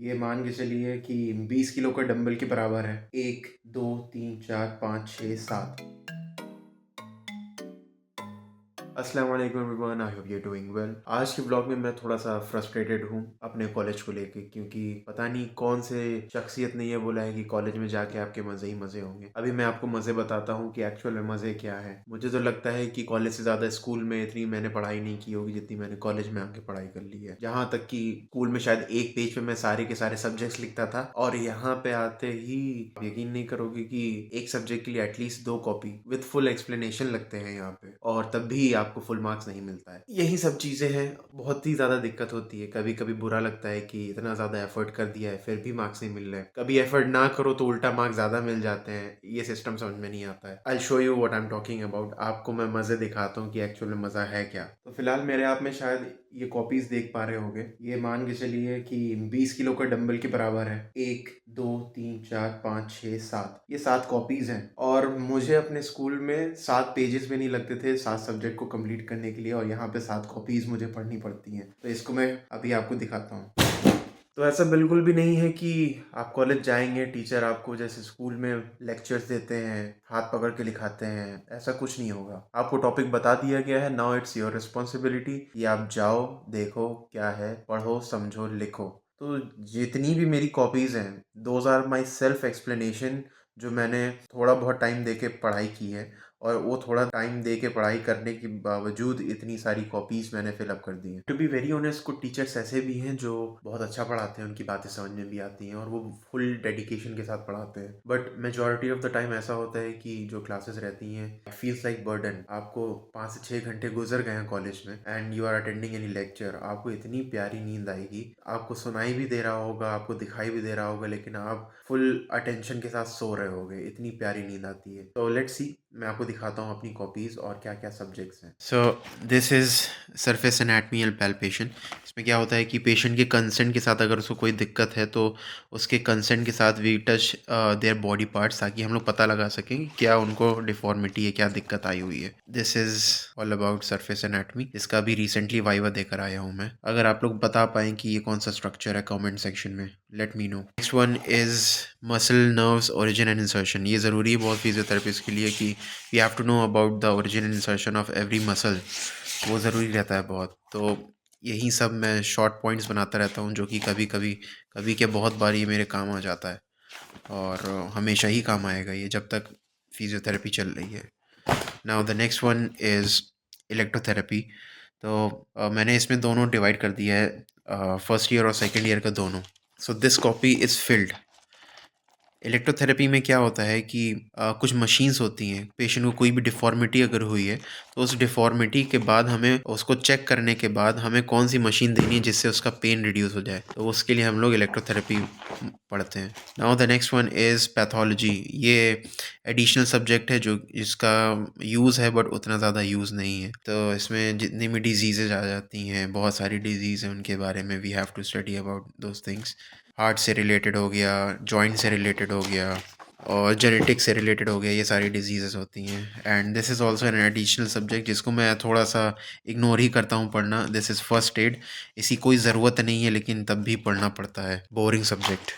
ये मान के चलिए कि 20 किलो का डंबल के बराबर है। 1, 2, 3, 4, 5, 6, 7। अस्सलाम वालेकुम everyone, I hope you doing well. आज के ब्लॉग में मैं थोड़ा सा फ्रस्ट्रेटेड हूँ अपने कॉलेज को लेके, क्योंकि पता नहीं कौन से शख्सियत ने ये बोला है कि कॉलेज में जाके आपके मज़े ही मज़े होंगे। अभी मैं आपको मज़े बताता हूँ कि एक्चुअल में मज़े क्या है। मुझे तो लगता है कि कॉलेज से ज़्यादा स्कूल में इतनी मैंने पढ़ाई नहीं की होगी जितनी मैंने कॉलेज में आके पढ़ाई कर ली है। जहाँ तक कि स्कूल में शायद एक पेज पे मैं सारे के सारे सब्जेक्ट्स लिखता था, और यहाँ पे आते ही यकीन नहीं करोगे कि एक सब्जेक्ट के लिए at least 2 copy with full explanation लगते हैं यहाँ पे, और तब भी आपको फुल मार्क्स नहीं मिलता है। यही सब चीज़ें हैं, बहुत ही ज़्यादा दिक्कत होती है। कभी कभी बुरा लगता है कि इतना ज़्यादा एफर्ट कर दिया है फिर भी मार्क्स नहीं मिल रहे हैं। कभी एफर्ट ना करो तो उल्टा मार्क्स ज़्यादा मिल जाते हैं। ये सिस्टम समझ में नहीं आता है। I show you what I am talking about. आपको मैं मज़े दिखाता हूँ कि एक्चुअल में मज़ा है क्या। तो फिलहाल मेरे आप में शायद ये कॉपीज देख पा रहे होगे। ये मान के चलिए कि 20 किलो का डंबल के बराबर है। 1, 2, 3, 4, 5, 6, 7। ये 7 कॉपीज हैं, और मुझे अपने स्कूल में 7 पेजेस भी नहीं लगते थे 7 सब्जेक्ट को कंप्लीट करने के लिए, और यहाँ पे 7 कॉपीज मुझे पढ़नी पड़ती हैं। तो इसको मैं अभी आपको दिखाता हूँ। तो ऐसा बिल्कुल भी नहीं है कि आप कॉलेज जाएंगे, टीचर आपको जैसे स्कूल में लेक्चर्स देते हैं, हाथ पकड़ के लिखाते हैं। ऐसा कुछ नहीं होगा। आपको टॉपिक बता दिया गया है, नाउ इट्स योर रिस्पॉन्सिबिलिटी कि आप जाओ, देखो क्या है, पढ़ो, समझो, लिखो। तो जितनी भी मेरी कॉपीज़ हैं, those are my self explanation, जो मैंने थोड़ा बहुत टाइम दे के पढ़ाई की है, और वो थोड़ा टाइम दे के पढ़ाई करने के बावजूद इतनी सारी कॉपीज मैंने फिलअप कर दी हैं। टू बी वेरी ऑनेस्ट, कुछ टीचर्स ऐसे भी हैं जो बहुत अच्छा पढ़ाते हैं, उनकी बातें समझ में भी आती हैं और वो फुल डेडिकेशन के साथ पढ़ाते हैं। But majority of the time ऐसा होता है कि जो क्लासेस रहती हैं, इट फील्स लाइक बर्डन। आपको 5 से 6 घंटे गुजर गए हैं कॉलेज में and you are attending any lecture. आपको इतनी प्यारी नींद आएगी, आपको सुनाई भी दे रहा होगा, आपको दिखाई भी दे रहा होगा, लेकिन आप फुल अटेंशन के साथ सो रहे होगे। इतनी प्यारी नींद आती है। तो लेट्स सी, मैं आपको दिखाता हूँ अपनी कॉपीज़ और क्या क्या सब्जेक्ट्स हैं। So this is surface anatomy and palpation. इसमें क्या होता है कि पेशेंट के कंसेंट के साथ अगर उसको कोई दिक्कत है तो उसके कंसेंट के साथ we touch their body parts, ताकि हम लोग पता लगा सकें कि क्या उनको डिफॉर्मिटी है, क्या दिक्कत आई हुई है। This is all about surface anatomy. इसका भी रिसेंटली वाइवा देकर आया हूँ मैं। अगर आप लोग बता पाएँ कि ये कौन सा स्ट्रक्चर है कमेंट सेक्शन में let me know. Next one is muscle nerves origin and insertion. ये ज़रूरी है बहुत फिजियोथेरेपिस्ट के लिए कि we have to know about the origin and insertion of every muscle. वो ज़रूरी रहता है बहुत। तो यही सब मैं शॉर्ट पॉइंट्स बनाता रहता हूँ, जो कि कभी कभी, कभी क्या बहुत बार ये मेरे काम आ जाता है, और हमेशा ही काम आएगा ये जब तक फिजियोथेरेपी चल रही है। Now the next one is electrotherapy. तो मैंने इसमें दोनों डिवाइड कर दिया है, फर्स्ट ईयर और सेकेंड ईयर का दोनों। So this copy is filled. Electrotherapy में क्या होता है कि कुछ मशीन्स होती हैं, पेशेंट को कोई भी डिफ़ॉर्मिटी अगर हुई है तो उस डिफ़ॉर्मिटी के बाद हमें उसको चेक करने के बाद हमें कौन सी मशीन देनी है जिससे उसका पेन रिड्यूस हो जाए। तो उसके लिए हम लोग इलेक्ट्रोथेरेपी पढ़ते हैं। Now the next one is pathology. ये एडिशनल सब्जेक्ट है जो इसका यूज़ है बट उतना ज़्यादा यूज़ नहीं है। तो इसमें जितनी भी डिजीज़ेज आ जाती हैं, बहुत सारी डिजीज़ हैं, उनके बारे में we have to study about those things. Heart से रिलेटेड हो गया, जॉइंट से रिलेटेड हो गया, और जेनेटिक्स से रिलेटेड हो गया। ये सारी डिजीज़ेस होती हैं and this is also an additional subject जिसको मैं थोड़ा सा इग्नोर ही करता हूँ पढ़ना। This is first aid. इसकी कोई ज़रूरत नहीं है लेकिन तब भी पढ़ना पड़ता है, boring subject.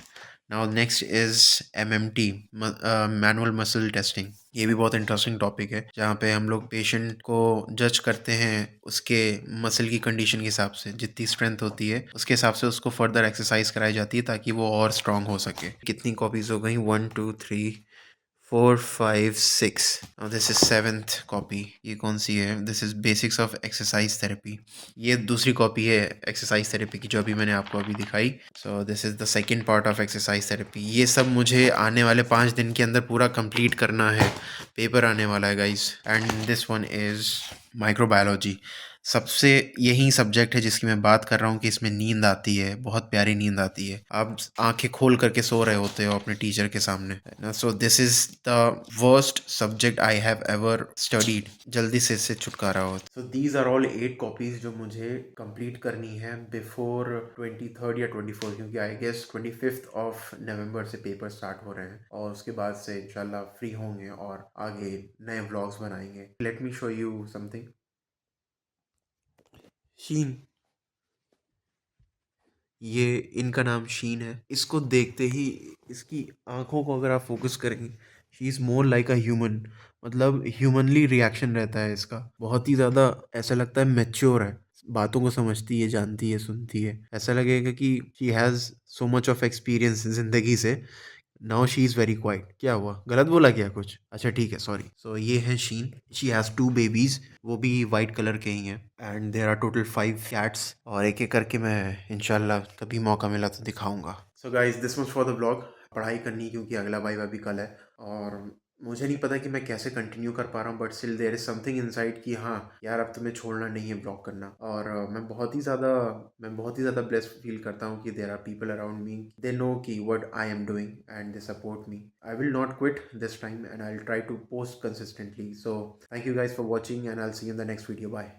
Now next is MMT, manual muscle testing. ये भी बहुत इंटरेस्टिंग टॉपिक है, जहाँ पे हम लोग पेशेंट को जज करते हैं उसके मसल की कंडीशन के हिसाब से। जितनी स्ट्रेंथ होती है उसके हिसाब से उसको फर्दर एक्सरसाइज कराई जाती है ताकि वो और स्ट्रांग हो सके। कितनी कॉपीज हो गई? 1, 2, 3, 4, 5, 6। This is seventh copy. ये कौन सी है? This is basics of exercise therapy. ये दूसरी कॉपी है एक्सरसाइज थेरेपी की जो अभी मैंने आपको अभी दिखाई। सो this is the second part of exercise therapy. ये सब मुझे आने वाले 5 दिन के अंदर पूरा कंप्लीट करना है। पेपर आने वाला है guys. And this one is microbiology. सबसे यही सब्जेक्ट है जिसकी मैं बात कर रहा हूँ कि इसमें नींद आती है, बहुत प्यारी नींद आती है। आप आंखें खोल करके सो रहे होते हो अपने टीचर के सामने। So this is the worst subject I have ever studied. जल्दी से इससे छुटकारा हो। So these are all 8 copies जो मुझे कंप्लीट करनी है बिफोर 23rd या 24th, क्योंकि I guess 25th of November से पेपर स्टार्ट हो रहे हैं, और उसके बाद से इंशाल्लाह फ्री होंगे और आगे नए व्लॉग्स बनाएंगे। Let me show you something. Sheen, ये इनका नाम शीन है। इसको देखते ही इसकी आंखों को अगर आप फोकस करेंगे, she is more like a human. मतलब ह्यूमनली रिएक्शन रहता है इसका, बहुत ही ज़्यादा ऐसा लगता है मैच्योर है, बातों को समझती है, जानती है, सुनती है। ऐसा लगेगा कि she has so much of experience ज़िंदगी से। Now she is very quite. क्या हुआ, गलत बोला क्या कुछ? अच्छा ठीक है, सॉरी। सो ये है शीन, शी हैज़ 2 बेबीज़, वो भी वाइट कलर के ही हैं। And there are total 5 cats, और एक-एक करके मैं इंशाल्लाह कभी मौका मिला तो दिखाऊँगा। So guys, this was for the vlog. पढ़ाई करनी, क्योंकि अगला वाइवा भी कल है, और मुझे नहीं पता कि मैं कैसे कंटिन्यू कर पा रहा हूँ, but still there is something inside कि हाँ, यार अब तुम्हें छोड़ना नहीं है व्लॉग करना। और मैं बहुत ही ज़्यादा ब्लेस्ड फील करता हूँ कि there are people around me, they know कि what I am doing and they support me. I will not quit this time and I will try to post consistently. So thank you guys for watching and I will see you in the next video. Bye.